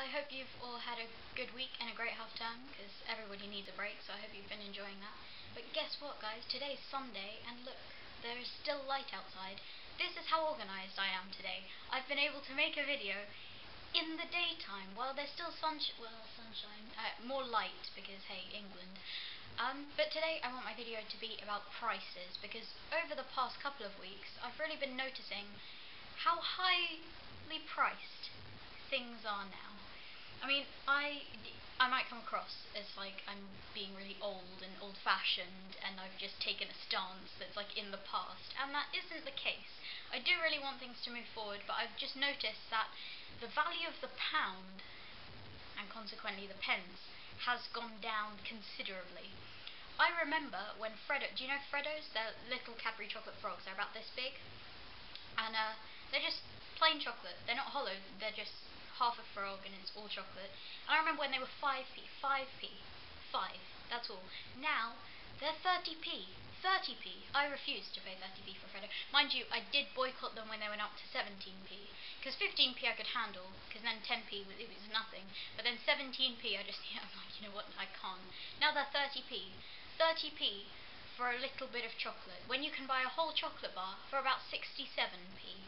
I hope you've all had a good week and a great half term, because everybody needs a break, so I hope you've been enjoying that. But guess what, guys? Today's Sunday, and look, there is still light outside. This is how organised I am today. I've been able to make a video in the daytime, while there's still sunshine, more light, because, hey, England. But today I want my video to be about prices, because over the past couple of weeks, I've really been noticing how highly priced things are now. I mean, I might come across as like I'm being really old and old-fashioned and I've just taken a stance that's like in the past, and that isn't the case. I do really want things to move forward, but I've just noticed that the value of the pound, and consequently the pence, has gone down considerably. I remember when Freddo, do you know Freddos? They're little Cadbury chocolate frogs. They're about this big, and they're just plain chocolate. They're not hollow, they're just half a frog and it's all chocolate. And I remember when they were 5p, 5, that's all. Now, they're 30p, 30p. I refuse to pay 30p for Freddo. Mind you, I did boycott them when they went up to 17p, because 15p I could handle, because then 10p it was nothing. But then 17p, I'm like, you know what, I can't. Now they're 30p. 30p for a little bit of chocolate, when you can buy a whole chocolate bar for about 67p.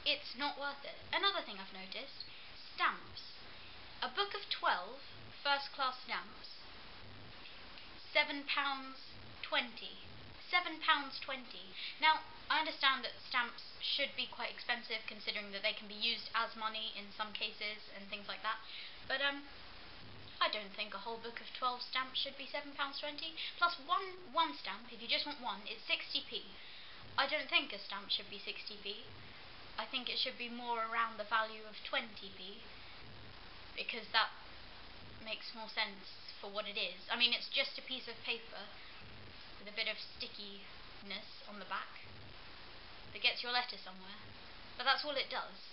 It's not worth it. Another thing I've noticed, stamps. A book of 12 first-class stamps, £7.20. £7.20. Now, I understand that stamps should be quite expensive, considering that they can be used as money in some cases and things like that. But I don't think a whole book of 12 stamps should be £7.20. Plus one stamp, if you just want one, is 60p. I don't think a stamp should be 60p. I think it should be more around the value of 20p, because that makes more sense for what it is. I mean, it's just a piece of paper with a bit of stickiness on the back that gets your letter somewhere. But that's all it does.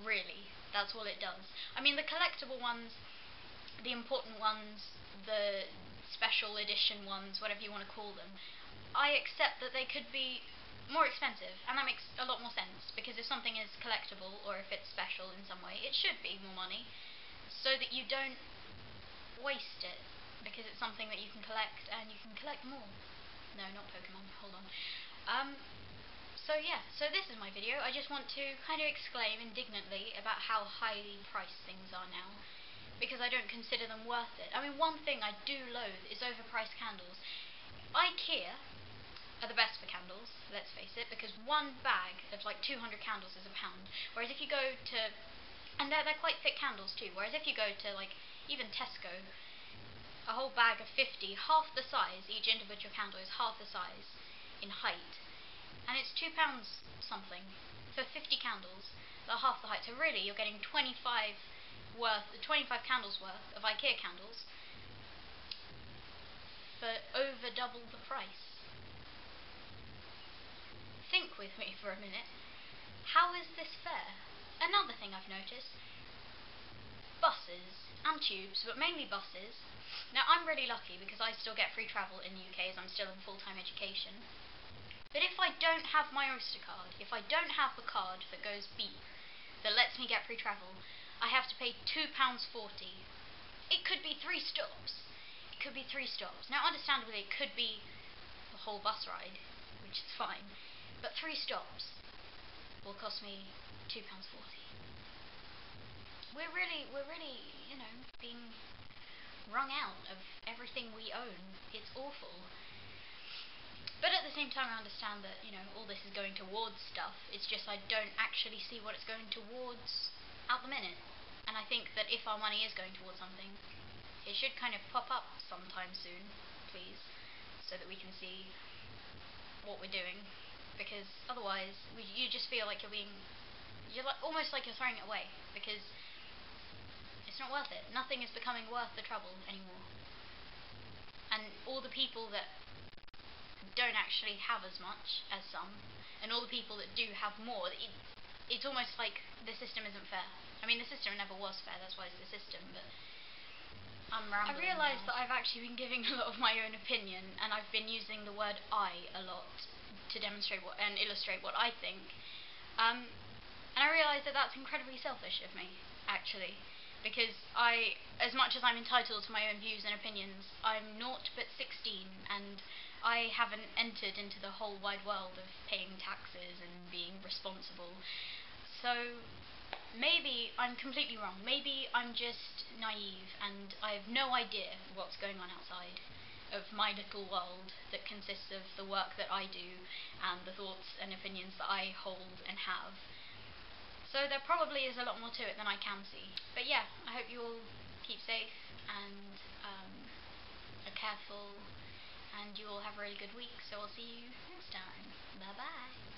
Really, that's all it does. I mean, the collectible ones, the important ones, the special edition ones, whatever you want to call them, I accept that they could be more expensive, and that makes a lot more sense, because if something is collectible, or if it's special in some way, it should be more money, so that you don't waste it, because it's something that you can collect, and you can collect more. No, not Pokemon, hold on. So yeah, so this is my video. I just want to kind of exclaim indignantly about how highly priced things are now, because I don't consider them worth it. I mean, one thing I do loathe is overpriced candles. IKEA are the best for candles, let's face it, because one bag of like 200 candles is £1, whereas if you go to, and they're quite thick candles too, whereas if you go to like even Tesco, a whole bag of 50, half the size, each individual candle is half the size in height, and it's £2 something for 50 candles that are half the height. So really you're getting 25 candles worth of IKEA candles for over double the price. Think with me for a minute. How is this fair? Another thing I've noticed, buses and tubes, but mainly buses. Now, I'm really lucky because I still get free travel in the UK as I'm still in full-time education. But if I don't have my Oyster card, if I don't have the card that goes beep, that lets me get free travel, I have to pay £2.40. It could be 3 stops. It could be 3 stops. Now, understandably, it could be the whole bus ride, which is fine. But 3 stops will cost me £2.40. We're really, you know, being wrung out of everything we own. It's awful. But at the same time, I understand that, you know, all this is going towards stuff. It's just I don't actually see what it's going towards at the minute. And I think that if our money is going towards something, it should kind of pop up sometime soon, please, so that we can see what we're doing. Because otherwise, you just feel like you're like, almost like you're throwing it away, because it's not worth it. Nothing is becoming worth the trouble anymore. And all the people that don't actually have as much as some, and all the people that do have more, it's almost like the system isn't fair. I mean, the system never was fair, that's why it's the system, but I'm rambling. I realise that I've actually been giving a lot of my own opinion, and I've been using the word I a lot to demonstrate and illustrate what I think. And I realise that that's incredibly selfish of me, actually. Because as much as I'm entitled to my own views and opinions, I'm naught but 16, and I haven't entered into the whole wide world of paying taxes and being responsible. So maybe I'm completely wrong. Maybe I'm just naive and I have no idea what's going on outside of my little world that consists of the work that I do and the thoughts and opinions that I hold and have. So there probably is a lot more to it than I can see. But yeah, I hope you all keep safe and are careful, and you all have a really good week. So I'll see you next time. Bye bye.